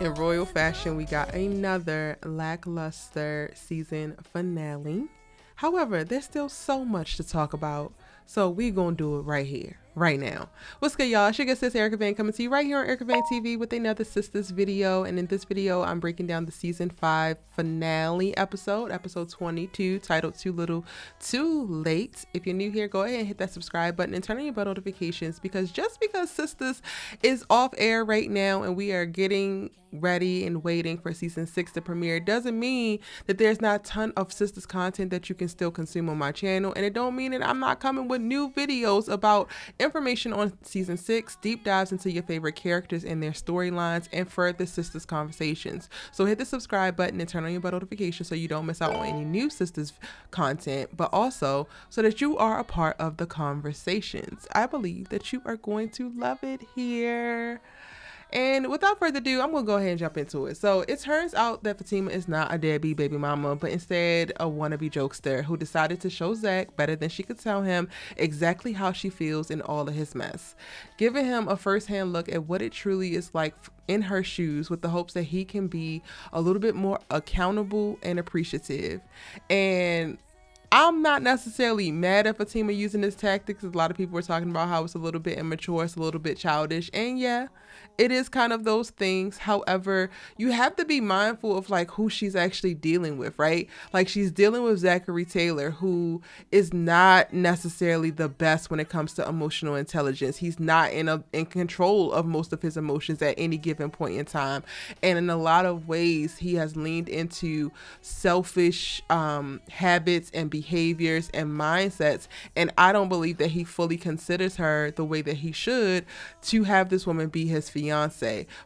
In royal fashion, we got another lackluster season finale. However, there's still so much to talk about, so we gonna do it right here, right now. What's good, y'all? It's your good sis Erica Vane coming to you right here on Erica Vane TV with another Sistas video. And in this video, I'm breaking down the season 5 finale episode 22, titled Too Little, Too Late. If you're new here, go ahead and hit that subscribe button and turn on your bell notifications, because just because Sistas is off air right now and we are getting ready and waiting for season 6 to premiere doesn't mean that there's not a ton of Sistas content that you can still consume on my channel. And it don't mean that I'm not coming with new videos about information on season 6, deep dives into your favorite characters and their storylines, and further Sistas conversations. So hit the subscribe button and turn on your bell notifications so you don't miss out on any new Sistas content, but also so that you are a part of the conversations. I believe that you are going to love it here. And without further ado, I'm going to go ahead and jump into it. So it turns out that Fatima is not a deadbeat baby mama, but instead a wannabe jokester who decided to show ZAC better than she could tell him exactly how she feels in all of his mess, giving him a first-hand look at what it truly is like in her shoes, with the hopes that he can be a little bit more accountable and appreciative. And I'm not necessarily mad at Fatima using this tactics. A lot of people were talking about how it's a little bit immature, it's a little bit childish, and yeah, it is kind of those things. However, you have to be mindful of like who she's actually dealing with, right? Like, she's dealing with Zachary Taylor, who is not necessarily the best when it comes to emotional intelligence. He's not in control of most of his emotions at any given point in time, and in a lot of ways, he has leaned into selfish habits and behaviors and mindsets. And I don't believe that he fully considers her the way that he should to have this woman be his fiance.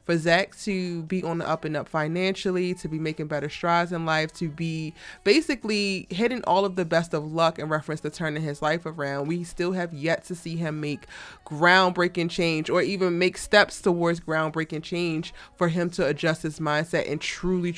For ZAC to be on the up and up financially, to be making better strides in life, to be basically hitting all of the best of luck in reference to turning his life around, we still have yet to see him make groundbreaking change, or even make steps towards groundbreaking change for him to adjust his mindset and truly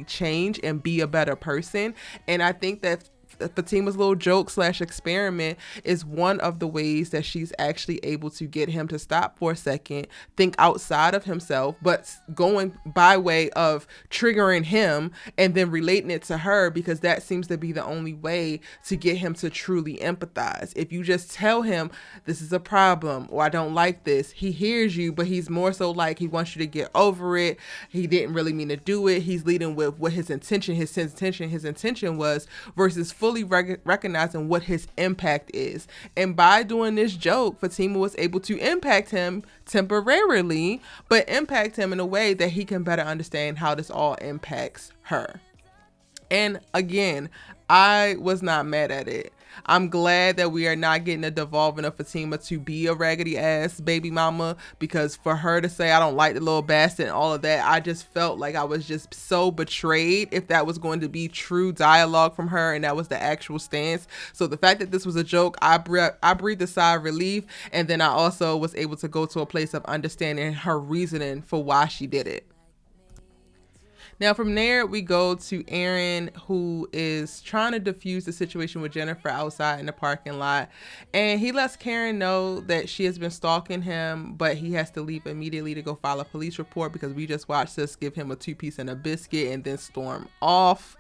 change and be a better person. And I think that Fatima's little joke / experiment is one of the ways that she's actually able to get him to stop for a second, think outside of himself, but going by way of triggering him and then relating it to her, because that seems to be the only way to get him to truly empathize. If you just tell him this is a problem or I don't like this, he hears you, but he's more so like he wants you to get over it. He didn't really mean to do it. He's leading with what his intention was, versus fully recognizing what his impact is. And by doing this joke, Fatima was able to impact him temporarily, but impact him in a way that he can better understand how this all impacts her. And again, I was not mad at it. I'm glad that we are not getting a devolving of Fatima to be a raggedy ass baby mama, because for her to say I don't like the little bastard and all of that, I just felt like I was just so betrayed if that was going to be true dialogue from her and that was the actual stance. So the fact that this was a joke, I breathed a sigh of relief, and then I also was able to go to a place of understanding her reasoning for why she did it. Now from there, we go to Aaron, who is trying to defuse the situation with Jennifer outside in the parking lot. And he lets Karen know that she has been stalking him, but he has to leave immediately to go file a police report, because we just watched us give him a 2-piece and a biscuit and then storm off.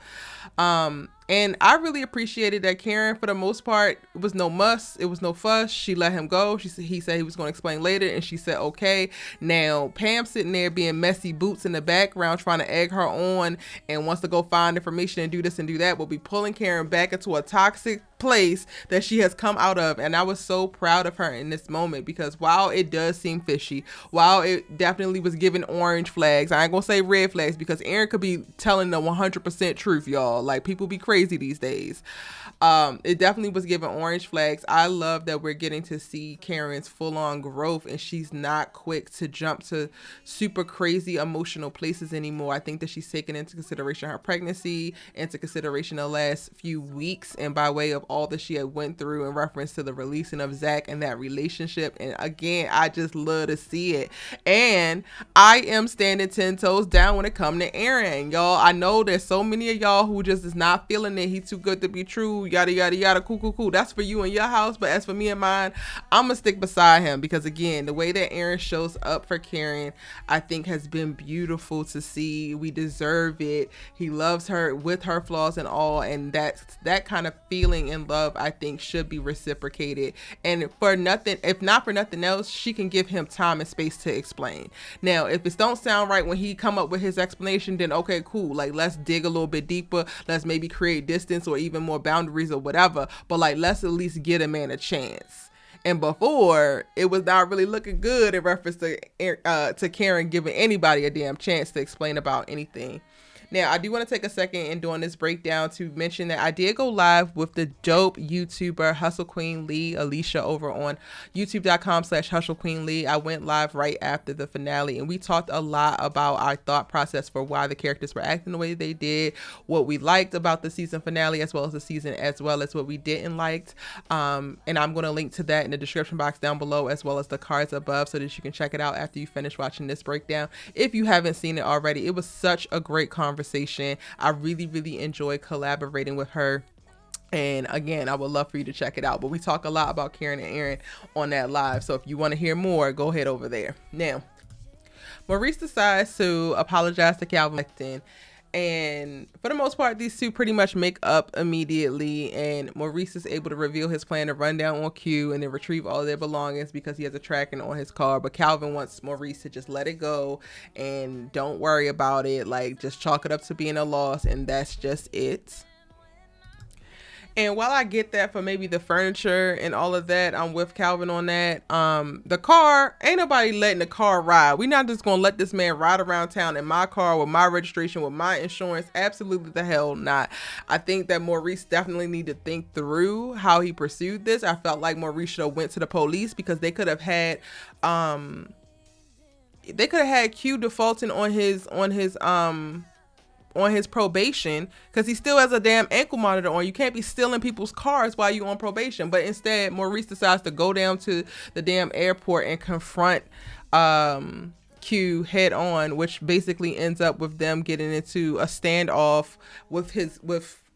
And I really appreciated that Karen, for the most part, it was no muss, it was no fuss. She let him go. He said he was going to explain later, and she said okay. Now Pam sitting there being messy boots in the background, trying to egg her on and wants to go find information and do this and do that, will be pulling Karen back into a toxic place that she has come out of. And I was so proud of her in this moment, because while it does seem fishy, while it definitely was giving orange flags, I ain't gonna say red flags, because Aaron could be telling the 100% truth, y'all. Like, people be crazy these days. It definitely was giving orange flags. I love that we're getting to see Karen's full-on growth, and she's not quick to jump to super crazy emotional places anymore. I think that she's taken into consideration her pregnancy, into consideration the last few weeks, and by way of all that she had went through in reference to the releasing of ZAC and that relationship. And again, I just love to see it. And I am standing 10 toes down when it comes to Aaron, y'all. I know there's so many of y'all who just is not feeling it. He's too good to be true, yada yada yada, cool. That's for you and your house, but as for me and mine, I'm gonna stick beside him, because again, the way that Aaron shows up for Karen, I think has been beautiful to see. We deserve it. He loves her with her flaws and all, and that kind of feeling and love, I think, should be reciprocated. And for nothing, if not for nothing else, she can give him time and space to explain. Now, if it don't sound right when he come up with his explanation, then okay, cool. Like, let's dig a little bit deeper. Let's maybe create distance or even more boundaries or whatever. But like, let's at least get a man a chance. And before, it was not really looking good in reference to Karen giving anybody a damn chance to explain about anything. Now, I do want to take a second in doing this breakdown to mention that I did go live with the dope YouTuber Hustle Queen Lee, Alicia, over on youtube.com/Hustle Queen Lee. I went live right after the finale, and we talked a lot about our thought process for why the characters were acting the way they did, what we liked about the season finale, as well as the season, as well as what we didn't like. And I'm going to link to that in the description box down below, as well as the cards above, so that you can check it out after you finish watching this breakdown. If you haven't seen it already, it was such a great conversation. I really enjoy collaborating with her, and again, I would love for you to check it out. But we talk a lot about Karen and Aaron on that live, so if you want to hear more, go ahead over there. Now, Maurice decides to apologize to Calvin, and for the most part, these two pretty much make up immediately, and Maurice is able to reveal his plan to run down on Q and then retrieve all their belongings because he has a tracking on his car. But Calvin wants Maurice to just let it go and don't worry about it, like just chalk it up to being a loss, and that's just it. And while I get that for maybe the furniture and all of that, I'm with Calvin on that. The car, ain't nobody letting the car ride. We're not just gonna let this man ride around town in my car with my registration, with my insurance. Absolutely the hell not. I think that Maurice definitely need to think through how he pursued this. I felt like Maurice should have went to the police, because they could have had Q defaulting on his probation, because he still has a damn ankle monitor on. You can't be stealing people's cars while you're on probation. But instead, Maurice decides to go down to the damn airport and confront Q head on, which basically ends up with them getting into a standoff with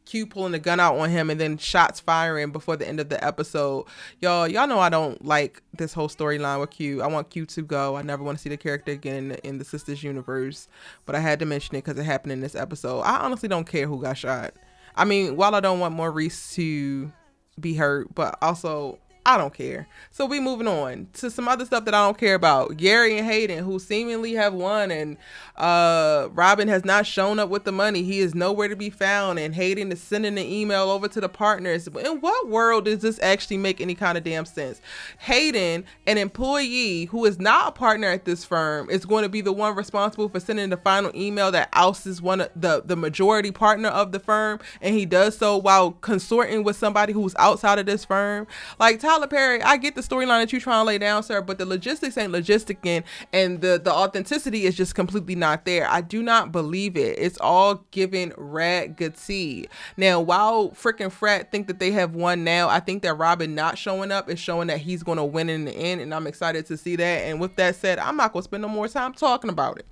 Q pulling the gun out on him, and then shots firing before the end of the episode. Y'all know I don't like this whole storyline with Q. I want Q to go. I never want to see the character again in the Sistas universe, but I had to mention it because it happened in this episode. I honestly don't care who got shot. I mean, while I don't want Maurice to be hurt, but also I don't care. So we moving on to some other stuff that I don't care about. Gary and Hayden, who seemingly have won, and Robin has not shown up with the money. He is nowhere to be found, and Hayden is sending an email over to the partners. In what world does this actually make any kind of damn sense? Hayden, an employee who is not a partner at this firm, is going to be the one responsible for sending the final email that ousts one of the majority partner of the firm, and he does so while consorting with somebody who's outside of this firm. Like, Tyler Perry, I get the storyline that you trying to lay down, sir, but the logistics ain't logisticking, and the authenticity is just completely not there. I do not believe it. It's all giving raggedy. Now, while freaking Frat think that they have won now, I think that Robin not showing up is showing that he's going to win in the end, and I'm excited to see that. And with that said, I'm not going to spend no more time talking about it.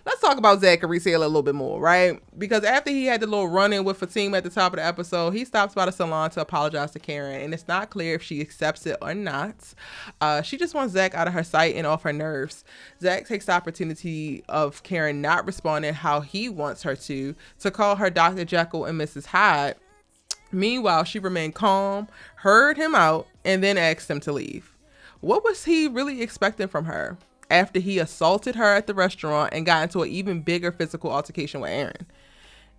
Let's talk about ZAC and resale a little bit more, right? Because after he had the little run-in with Fatima at the top of the episode, he stops by the salon to apologize to Karen, and it's not clear if she accepts it or not. She just wants ZAC out of her sight and off her nerves. ZAC takes the opportunity of Karen not responding how he wants her to call her Dr. Jekyll and Mrs. Hyde. Meanwhile, she remained calm, heard him out, and then asked him to leave. What was he really expecting from her after he assaulted her at the restaurant and got into an even bigger physical altercation with Aaron?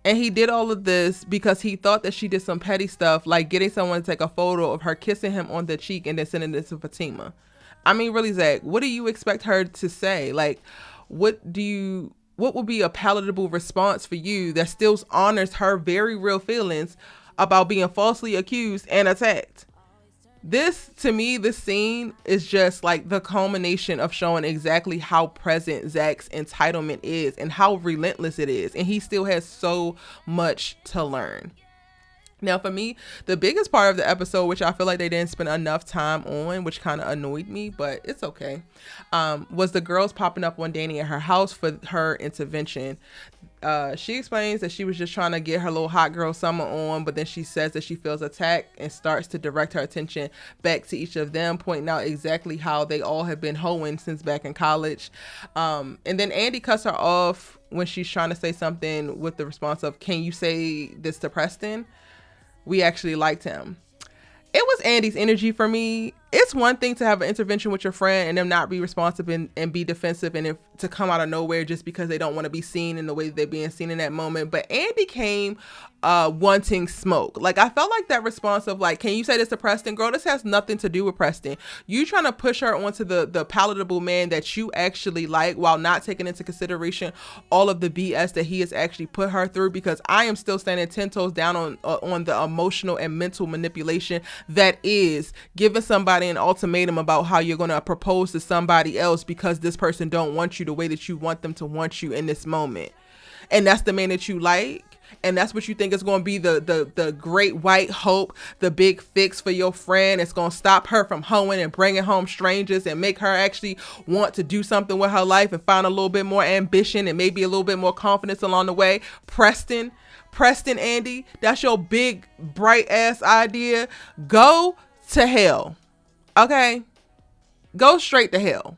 And he did all of this because he thought that she did some petty stuff, like getting someone to take a photo of her kissing him on the cheek and then sending it to Fatima. I mean, really, ZAC, what do you expect her to say? Like, what would be a palatable response for you that still honors her very real feelings about being falsely accused and attacked? This, to me, this scene is just like the culmination of showing exactly how present ZAC's entitlement is and how relentless it is. And he still has so much to learn. Now, for me, the biggest part of the episode, which I feel like they didn't spend enough time on, which kind of annoyed me, but it's okay, was the girls popping up on Danni at her house for her intervention. She explains that she was just trying to get her little hot girl summer on, but then she says that she feels attacked and starts to direct her attention back to each of them, pointing out exactly how they all have been hoeing since back in college. And then Andi cuts her off when she's trying to say something with the response of, "Can you say this to Preston? We actually liked him." It was Andi's energy for me. It's one thing to have an intervention with your friend and them not be responsive and be defensive, and if to come out of nowhere just because they don't want to be seen in the way that they're being seen in that moment. But Andi came wanting smoke. Like, I felt like that response of like, "Can you say this to Preston?" Girl, this has nothing to do with Preston. You trying to push her onto the palatable man that you actually like, while not taking into consideration all of the BS that he has actually put her through. Because I am still standing 10 toes down on the emotional and mental manipulation that is giving somebody an ultimatum about how you're going to propose to somebody else because this person don't want you the way that you want them to want you in this moment. And that's the man that you like. And that's what you think is going to be the great white hope, the big fix for your friend. It's going to stop her from hoeing and bringing home strangers and make her actually want to do something with her life and find a little bit more ambition and maybe a little bit more confidence along the way. Preston, Andi, that's your big bright ass idea. Go to hell. Okay? Go straight to hell.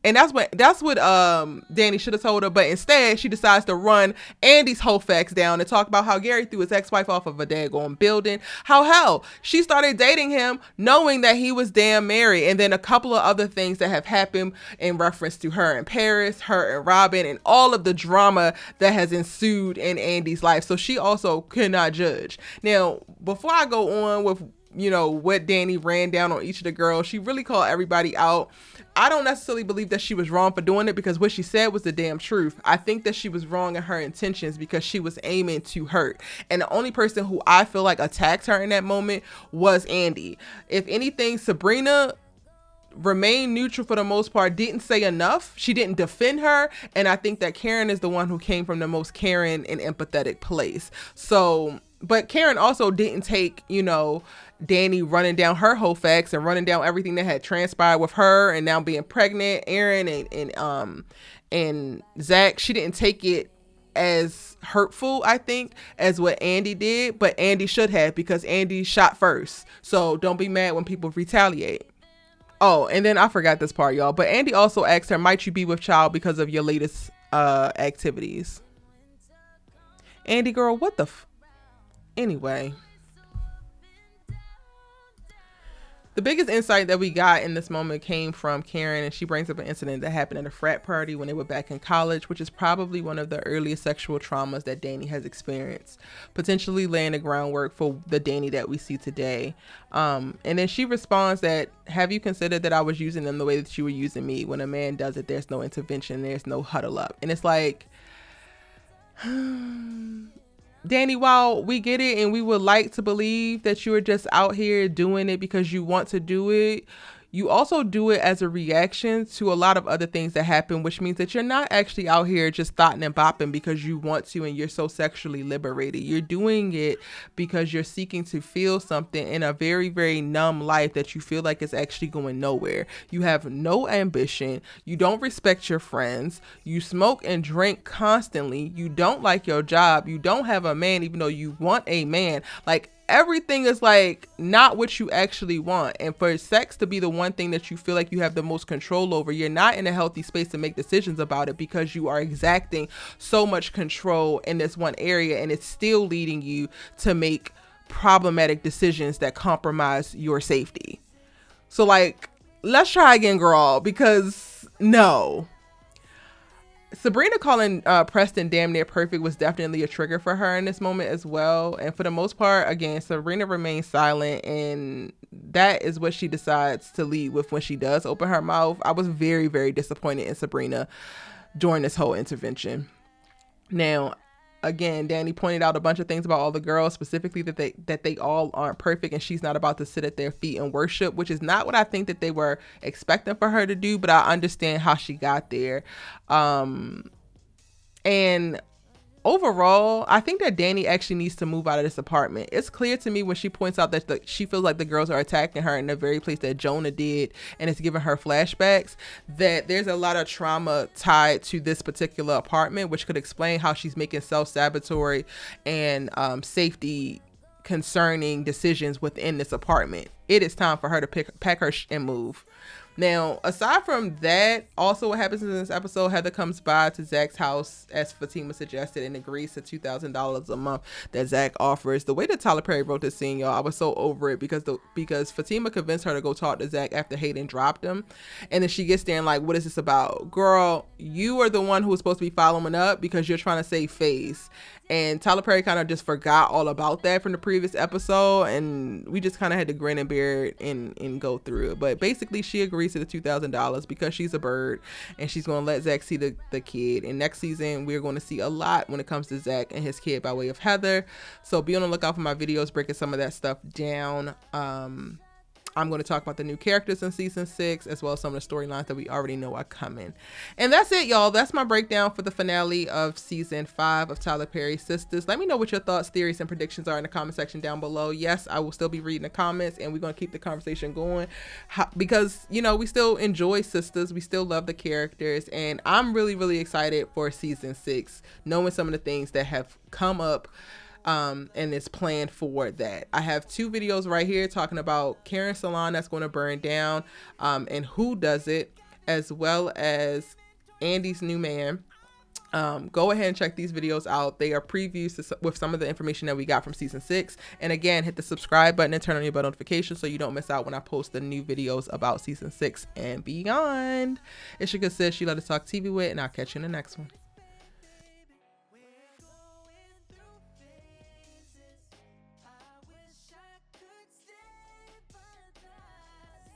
And that's what Danni should have told her, but instead she decides to run Andi's whole facts down and talk about how Gary threw his ex-wife off of a daggone building. How hell she started dating him knowing that he was damn married, and then a couple of other things that have happened in reference to her in Paris, her and Robin, and all of the drama that has ensued in Andi's life. So she also cannot judge. Now, before I go on with what Danni ran down on each of the girls, she really called everybody out. I don't necessarily believe that she was wrong for doing it, because what she said was the damn truth. I think that she was wrong in her intentions because she was aiming to hurt. And the only person who I feel like attacked her in that moment was Andi. If anything, Sabrina remained neutral for the most part, didn't say enough. She didn't defend her. And I think that Karen is the one who came from the most caring and empathetic place. So, but Karen also didn't take, Danni running down her whole facts and running down everything that had transpired with her and now being pregnant, Aaron and ZAC. She didn't take it as hurtful, I think, as what Andi did, but Andi should have, because Andi shot first. So don't be mad when people retaliate. Oh, and then I forgot this part, y'all, but Andi also asked her, "Might you be with child because of your latest activities?" Andi girl, what the anyway. The biggest insight that we got in this moment came from Karen, and she brings up an incident that happened at a frat party when they were back in college, which is probably one of the earliest sexual traumas that Danni has experienced, potentially laying the groundwork for the Danni that we see today. And then she responds that, "Have you considered that I was using them the way that you were using me? When a man does it, there's no intervention, there's no huddle up." And it's like, Danni, while we get it and we would like to believe that you are just out here doing it because you want to do it, you also do it as a reaction to a lot of other things that happen, which means that you're not actually out here just thotting and bopping because you want to and you're so sexually liberated. You're doing it because you're seeking to feel something in a very, very numb life that you feel like is actually going nowhere. You have no ambition. You don't respect your friends. You smoke and drink constantly. You don't like your job. You don't have a man, even though you want a man. Like, everything is like not what you actually want. And for sex to be the one thing that you feel like you have the most control over, you're not in a healthy space to make decisions about it, because you are exacting so much control in this one area, and it's still leading you to make problematic decisions that compromise your safety. So like, let's try again, girl, because no. Sabrina calling Preston damn near perfect was definitely a trigger for her in this moment as well. And for the most part, again, Sabrina remains silent, and that is what she decides to lead with when she does open her mouth. I was very, very disappointed in Sabrina during this whole intervention. Now, again, Danni pointed out a bunch of things about all the girls, specifically that they all aren't perfect, and she's not about to sit at their feet and worship, which is not what I think that they were expecting for her to do, but I understand how she got there. And overall, I think that Danni actually needs to move out of this apartment. It's clear to me when she points out that she feels like the girls are attacking her in the very place that Jonah did, and it's giving her flashbacks, that there's a lot of trauma tied to this particular apartment, which could explain how she's making self-sabotatory and safety concerning decisions within this apartment. It is time for her to pack her and move. Now, aside from that, also what happens in this episode, Heather comes by to ZAC's house, as Fatima suggested, and agrees to $2,000 a month that ZAC offers. The way that Tyler Perry wrote this scene, y'all, I was so over it because Fatima convinced her to go talk to ZAC after Hayden dropped him. And then she gets there and like, what is this about? Girl, you are the one who was supposed to be following up because you're trying to save face. And Tyler Perry kind of just forgot all about that from the previous episode, and we just kind of had to grin and bear it and go through it. But basically, she agrees to the $2,000 because she's a bird, and she's going to let ZAC see the kid. And next season, we're going to see a lot when it comes to ZAC and his kid by way of Heather. So be on the lookout for my videos breaking some of that stuff down. I'm going to talk about the new characters in season 6, as well as some of the storylines that we already know are coming. And that's it, y'all. That's my breakdown for the finale of season 5 of Tyler Perry's Sistas. Let me know what your thoughts, theories, and predictions are in the comment section down below. Yes, I will still be reading the comments, and we're going to keep the conversation going because, you know, we still enjoy Sistas. We still love the characters, and I'm really, really excited for season 6, knowing some of the things that have come up and it's planned for that. I have 2 videos right here talking about Karen's salon that's going to burn down, and who does it, as well as Andi's new man. Go ahead and check these videos out. They are previews with some of the information that we got from season 6. And again, hit the subscribe button and turn on your bell notifications so you don't miss out when I post the new videos about season 6 and beyond. It's your good sis, she let us talk TV with, and I'll catch you in the next one.